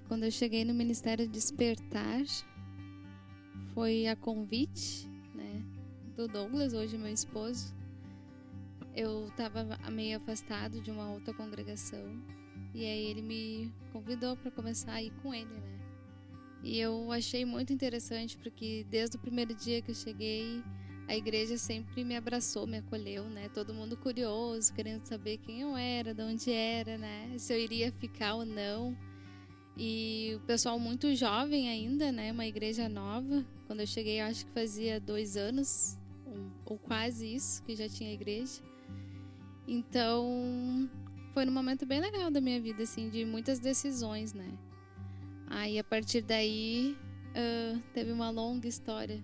Quando eu cheguei no Ministério Despertar, foi a convite, né, do Douglas, hoje meu esposo. Eu estava meio afastado de uma outra congregação e aí ele me convidou para começar a ir com ele, né? E eu achei muito interessante porque desde o primeiro dia que eu cheguei, a igreja sempre me abraçou, me acolheu, né? Todo mundo curioso, querendo saber quem eu era, de onde era, né? Se eu iria ficar ou não. E o pessoal muito jovem ainda, né? Uma igreja nova. Quando eu cheguei, acho que fazia 2 anos, ou quase isso, que já tinha igreja. Então, foi um momento bem legal da minha vida, assim, de muitas decisões, né? Aí, a partir daí, teve uma longa história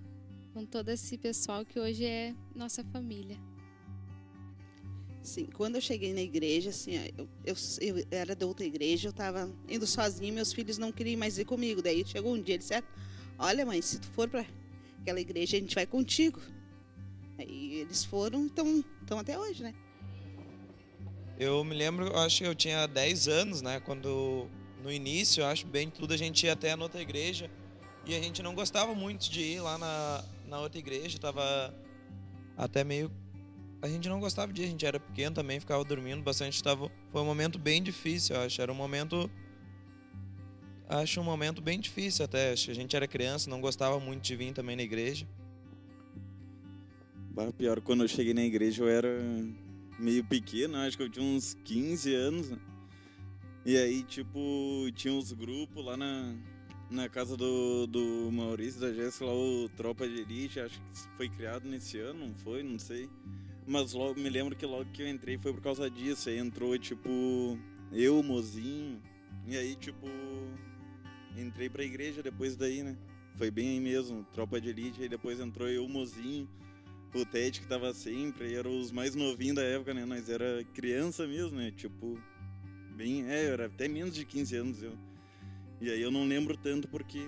com todo esse pessoal que hoje é nossa família. Sim, quando eu cheguei na igreja, assim, eu era de outra igreja, eu estava indo sozinha, meus filhos não queriam mais ir comigo. Daí chegou um dia, eles disseram, olha mãe, se tu for para aquela igreja, a gente vai contigo. Aí eles foram, estão até hoje, né? Eu me lembro, acho que eu tinha 10 anos, né? Quando, no início, eu acho bem tudo, a gente ia até na outra igreja e a gente não gostava muito de ir lá na outra igreja, tava até meio... A gente não gostava de ir, a gente era pequeno também, ficava dormindo bastante, foi um momento bem difícil, eu acho, um momento bem difícil até, acho que a gente era criança, não gostava muito de vir também na igreja. Pior, quando eu cheguei na igreja eu era meio pequeno, acho que eu tinha uns 15 anos, né? E aí, tipo, tinha uns grupos lá na casa do Maurício, da Jéssica, lá o Tropa de Elite, acho que foi criado nesse ano, não foi? Não sei. Mas logo, me lembro que logo que eu entrei foi por causa disso, aí entrou, tipo, eu, o Mozinho, e aí, tipo, entrei pra igreja depois daí, né? Foi bem aí mesmo, Tropa de Elite, aí depois entrou eu, o Mozinho, o Ted que tava sempre, e eram os mais novinhos da época, né? Nós era criança mesmo, né? Tipo, eu era até menos de 15 anos, E aí eu não lembro tanto porque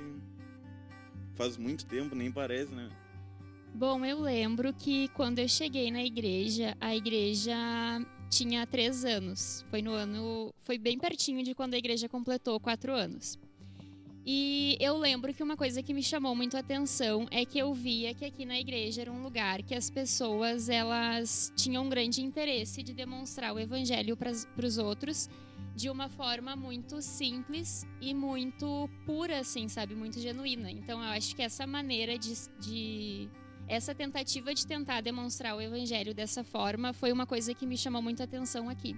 faz muito tempo, nem parece, né? Bom, eu lembro que quando eu cheguei na igreja, a igreja tinha 3 anos. Foi bem pertinho de quando a igreja completou 4 anos. E eu lembro que uma coisa que me chamou muito a atenção é que eu via que aqui na igreja era um lugar que as pessoas, elas tinham um grande interesse de demonstrar o evangelho para os outros de uma forma muito simples e muito pura, assim, sabe? Muito genuína. Então, eu acho que essa maneira essa tentativa de tentar demonstrar o evangelho dessa forma foi uma coisa que me chamou muito a atenção aqui.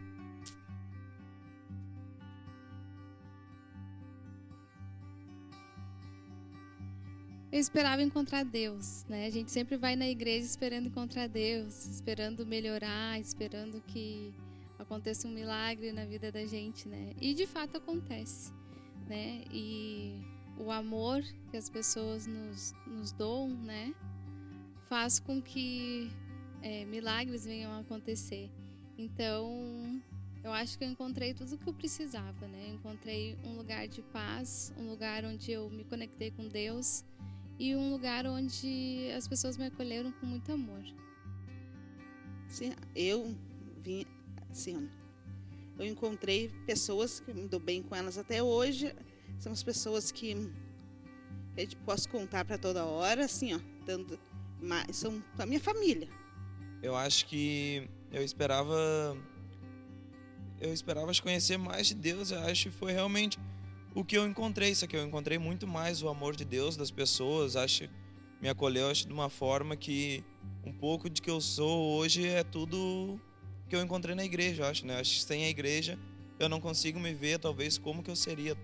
Eu esperava encontrar Deus, né? A gente sempre vai na igreja esperando encontrar Deus, esperando melhorar, esperando que aconteça um milagre na vida da gente, né? E de fato acontece, né? E o amor que as pessoas nos dão, né? Faz com que milagres venham a acontecer. Então, eu acho que eu encontrei tudo o que eu precisava, né? Eu encontrei um lugar de paz, um lugar onde eu me conectei com Deus e um lugar onde as pessoas me acolheram com muito amor. Sim, eu vim, assim, eu encontrei pessoas que me dou bem com elas até hoje. São as pessoas que eu posso contar para toda hora, assim, ó, são a minha família. Eu acho que eu esperava conhecer mais de Deus, eu acho que foi realmente o que eu encontrei, isso aqui eu encontrei muito mais o amor de Deus, das pessoas, acho que me acolheu de uma forma que um pouco de que eu sou hoje é tudo que eu encontrei na igreja, acho, né? Acho que sem a igreja eu não consigo me ver, talvez, como que eu seria.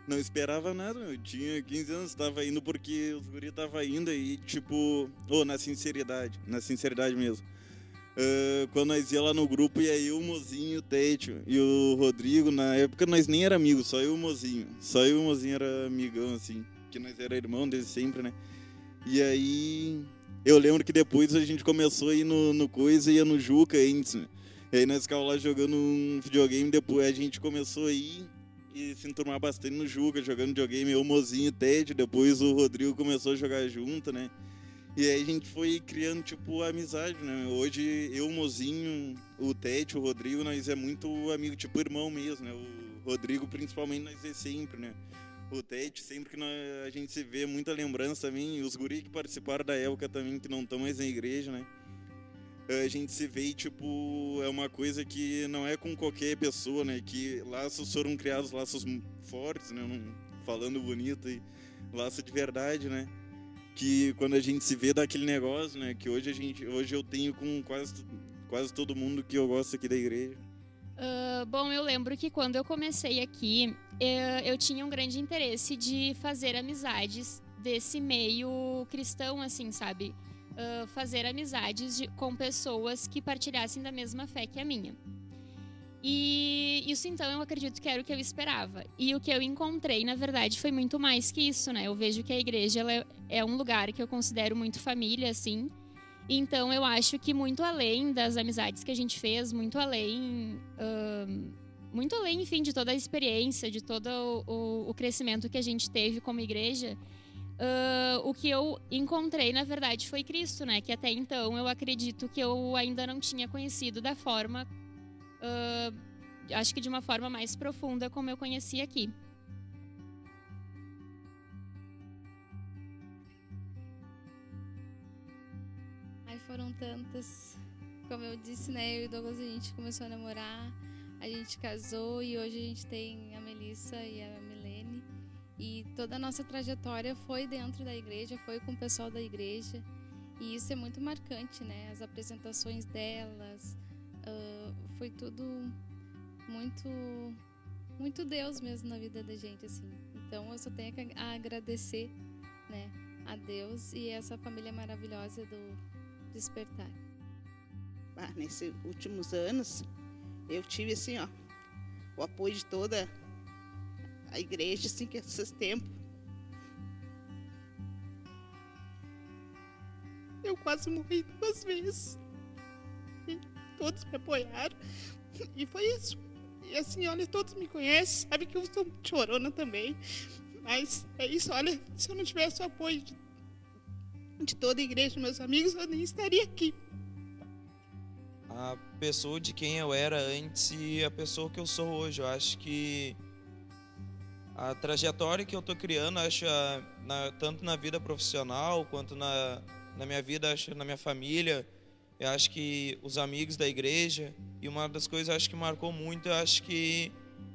Não esperava nada, eu tinha 15 anos, estava indo porque os guris estavam indo e, tipo, na sinceridade mesmo. Quando nós ia lá no grupo, e aí o Mozinho, o Tétio e o Rodrigo, na época nós nem era amigos, só eu e o Mozinho. Só eu e o Mozinho era amigão, assim, que nós era irmão desde sempre, né? E aí eu lembro que depois a gente começou a ir no Coisa e ia no Juca antes, né? E aí nós ficávamos lá jogando um videogame, depois a gente começou a ir e se enturmar bastante no Juca, jogando videogame, eu, o Mozinho, o Tétio, depois o Rodrigo começou a jogar junto, né? E aí a gente foi criando, tipo, amizade, né? Hoje, eu, o Mozinho, o Tete, o Rodrigo, nós é muito amigo, tipo, irmão mesmo, né? Rodrigo, principalmente, nós é sempre, né? O Tete, sempre que a gente se vê, muita lembrança também. E os guri que participaram da época também, que não estão mais na igreja, né? A gente se vê e, tipo, é uma coisa que não é com qualquer pessoa, né? Que laços foram criados, laços fortes, né? Falando bonito, e laço de verdade, né? Que quando a gente se vê daquele negócio, né? Que hoje eu tenho com quase todo mundo que eu gosto aqui da igreja. Bom, eu lembro que quando eu comecei aqui, eu tinha um grande interesse de fazer amizades desse meio cristão, assim, sabe? Fazer amizades com pessoas que partilhassem da mesma fé que a minha. E isso, então, eu acredito que era o que eu esperava. E o que eu encontrei, na verdade, foi muito mais que isso, né? Eu vejo que a igreja ela é um lugar que eu considero muito família, assim. Então, eu acho que muito além das amizades que a gente fez, muito além, enfim, de toda a experiência, de todo o crescimento que a gente teve como igreja, o que eu encontrei, na verdade, foi Cristo, né? Que até então eu acredito que eu ainda não tinha conhecido da forma, acho que de uma forma mais profunda como eu conheci aqui. Ai, foram tantas. Como eu disse, né? Eu e o Douglas, a gente começou a namorar, a gente casou e hoje a gente tem a Melissa e a Milene. E toda a nossa trajetória foi dentro da igreja, foi com o pessoal da igreja. E isso é muito marcante, né? As apresentações delas, foi tudo muito, muito Deus mesmo na vida da gente, assim. Então eu só tenho que agradecer, né, a Deus e essa família maravilhosa do Despertar. Nesses últimos anos, eu tive, assim, ó, o apoio de toda a igreja, assim, que esses tempos eu quase morri 2 vezes. E todos me apoiaram. E foi isso. E assim, olha, todos me conhecem, sabe que eu sou chorona também. Mas é isso, olha, se eu não tivesse o apoio de toda a igreja, meus amigos, eu nem estaria aqui. A pessoa de quem eu era antes e a pessoa que eu sou hoje. Eu acho que a trajetória que eu tô criando, acho, tanto na vida profissional quanto na minha vida, acho, na minha família, eu acho que os amigos da igreja, e uma das coisas eu acho que marcou muito, eu acho que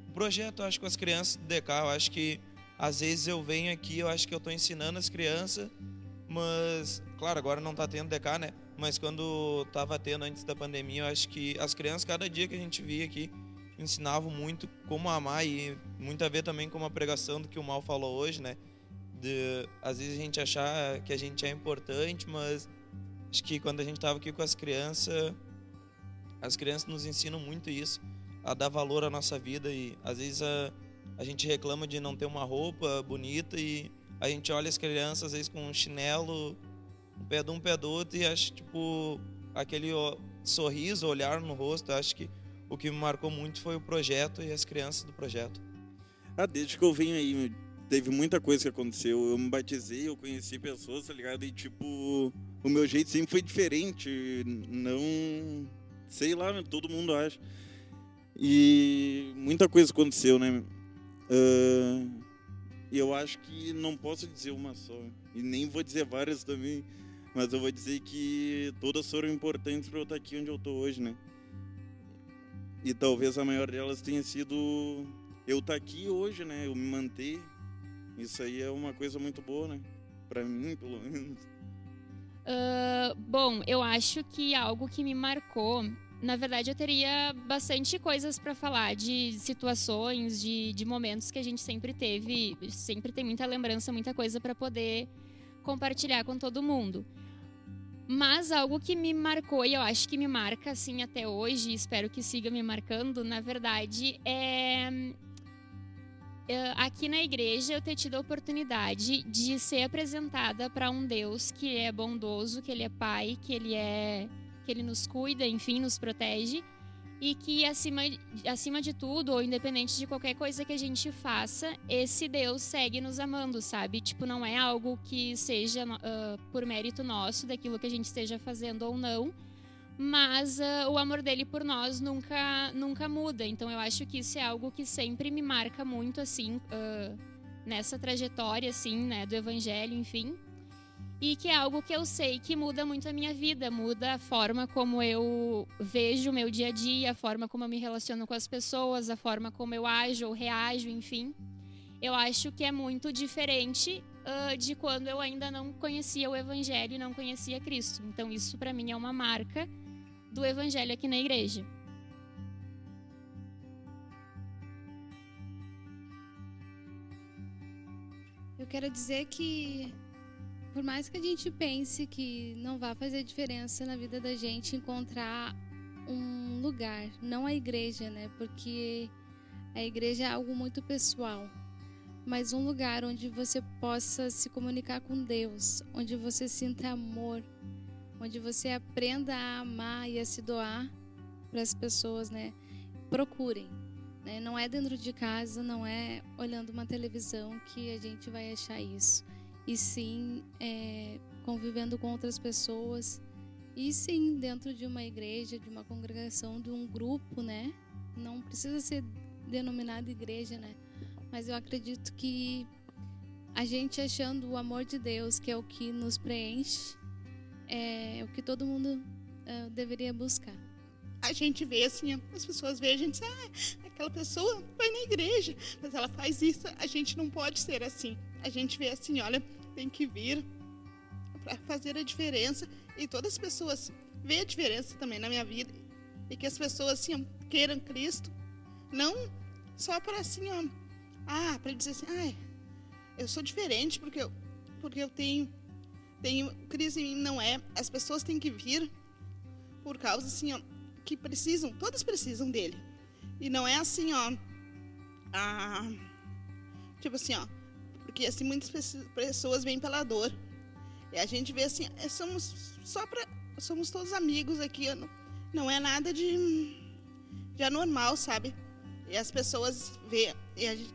o projeto, eu acho, com as crianças do DK, eu acho que às vezes eu venho aqui, eu acho que eu tô ensinando as crianças, mas, claro, agora não tá tendo DK, né? Mas quando tava tendo antes da pandemia, eu acho que as crianças, cada dia que a gente via aqui, ensinavam muito como amar, e muito a ver também com uma pregação do que o Mal falou hoje, né? Às vezes a gente achar que a gente é importante, mas acho que quando a gente estava aqui com as crianças nos ensinam muito isso, a dar valor à nossa vida. E às vezes a gente reclama de não ter uma roupa bonita e a gente olha as crianças às vezes com um chinelo, um pé de um, pé do outro, e acho, tipo, aquele sorriso, olhar no rosto. Acho que o que me marcou muito foi o projeto e as crianças do projeto. Desde que eu venho aí, teve muita coisa que aconteceu. Eu me batizei, eu conheci pessoas, tá ligado? E, tipo, o meu jeito sempre foi diferente. Não... Sei lá, todo mundo acha. E muita coisa aconteceu, né? E eu acho que não posso dizer uma só. E nem vou dizer várias também. Mas eu vou dizer que todas foram importantes para eu estar aqui onde eu tô hoje, né? E talvez a maior delas tenha sido eu estar aqui hoje, né? Eu me manter. Isso aí é uma coisa muito boa, né? Pra mim, pelo menos. Bom, eu acho que algo que me marcou... Na verdade, eu teria bastante coisas para falar, de situações, de momentos que a gente sempre teve. Sempre tem muita lembrança, muita coisa para poder compartilhar com todo mundo. Mas algo que me marcou, e eu acho que me marca assim até hoje, espero que siga me marcando, na verdade, aqui na igreja eu ter tido a oportunidade de ser apresentada para um Deus que é bondoso, que Ele é Pai, que Ele nos cuida, enfim, nos protege, e que acima de tudo, ou independente de qualquer coisa que a gente faça, esse Deus segue nos amando, sabe? Tipo, não é algo que seja por mérito nosso, daquilo que a gente esteja fazendo ou não, mas o amor dele por nós nunca muda. Então eu acho que isso é algo que sempre me marca muito, assim, nessa trajetória, assim, né, do evangelho, enfim. E que é algo que eu sei que muda muito a minha vida, muda a forma como eu vejo o meu dia a dia, a forma como eu me relaciono com as pessoas, a forma como eu ajo ou reajo, enfim. Eu acho que é muito diferente de quando eu ainda não conhecia o Evangelho e não conhecia Cristo. Então isso para mim é uma marca do Evangelho aqui na igreja. Eu quero dizer que, por mais que a gente pense que não vai fazer diferença na vida da gente encontrar um lugar, não a igreja, né? Porque a igreja é algo muito pessoal, mas um lugar onde você possa se comunicar com Deus, onde você sinta amor, onde você aprenda a amar e a se doar para as pessoas, né? Procurem, né? Não é dentro de casa, não é olhando uma televisão que a gente vai achar isso. E sim convivendo com outras pessoas, e sim dentro de uma igreja, de uma congregação, de um grupo, né? Não precisa ser denominado igreja, né? Mas eu acredito que a gente achando o amor de Deus, que é o que nos preenche, é o que todo mundo deveria buscar. A gente vê assim, as pessoas veem, a gente diz, aquela pessoa vai na igreja, mas ela faz isso, a gente não pode ser assim. A gente vê assim, olha, tem que vir para fazer a diferença, e todas as pessoas veem a diferença também na minha vida, e que as pessoas assim, queiram Cristo, não só para assim, para dizer assim, eu sou diferente porque eu tenho Cristo em mim. Não é, as pessoas têm que vir por causa assim, que precisam, todas precisam dele. E não é assim, tipo assim, porque assim muitas pessoas vêm pela dor. E a gente vê assim, somos todos amigos aqui, não é nada de anormal, sabe? E as pessoas veem,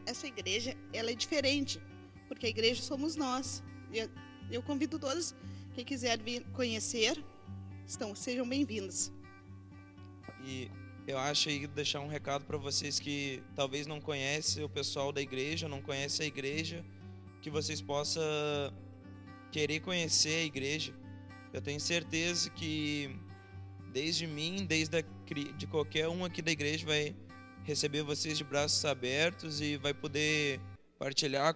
essa igreja, ela é diferente, porque a igreja somos nós. E eu convido todos, quem quiser vir conhecer, sejam bem-vindos. E eu acho aí deixar um recado para vocês que talvez não conhecem o pessoal da igreja, não conhecem a igreja, que vocês possam querer conhecer a igreja. Eu tenho certeza que desde mim, de qualquer um aqui da igreja vai receber vocês de braços abertos e vai poder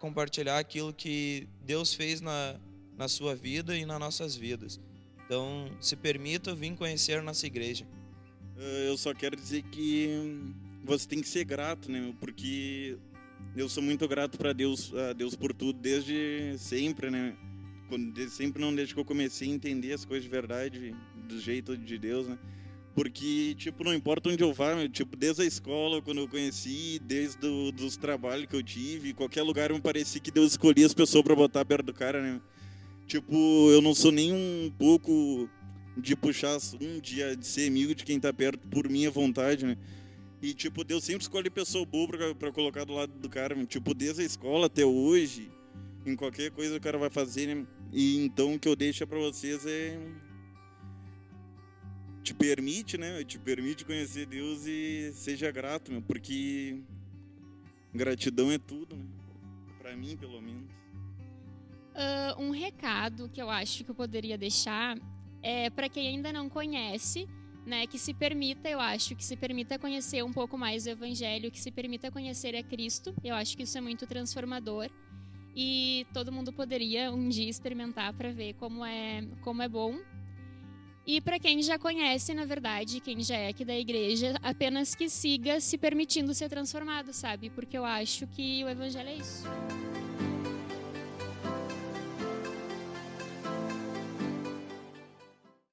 compartilhar aquilo que Deus fez na sua vida e nas nossas vidas. Então, se permita vir conhecer a nossa igreja. Eu só quero dizer que você tem que ser grato, né? Porque eu sou muito grato para Deus, a Deus por tudo, desde sempre, né? Desde que eu comecei a entender as coisas de verdade, do jeito de Deus, né? Porque, tipo, não importa onde eu vá, tipo, desde a escola, quando eu conheci, desde dos trabalhos que eu tive, qualquer lugar me parecia que Deus escolhia as pessoas para botar perto do cara, né? Tipo, eu não sou nem um pouco de puxar de ser amigo de quem tá perto por minha vontade, né? E, tipo, Deus sempre escolhe pessoa boa pra colocar do lado do cara, né? Tipo, desde a escola até hoje, em qualquer coisa o cara vai fazer, né? E então o que eu deixo pra vocês te permite, né? Te permite conhecer Deus e seja grato, meu, porque gratidão é tudo, né? Pra mim, pelo menos. Um recado que eu acho que eu poderia deixar é para quem ainda não conhece, né? Que se permita conhecer um pouco mais o Evangelho, que se permita conhecer a Cristo. Eu acho que isso é muito transformador e todo mundo poderia um dia experimentar para ver como é bom. E para quem já conhece, na verdade, quem já é aqui da igreja, apenas que siga se permitindo ser transformado, sabe? Porque eu acho que o Evangelho é isso.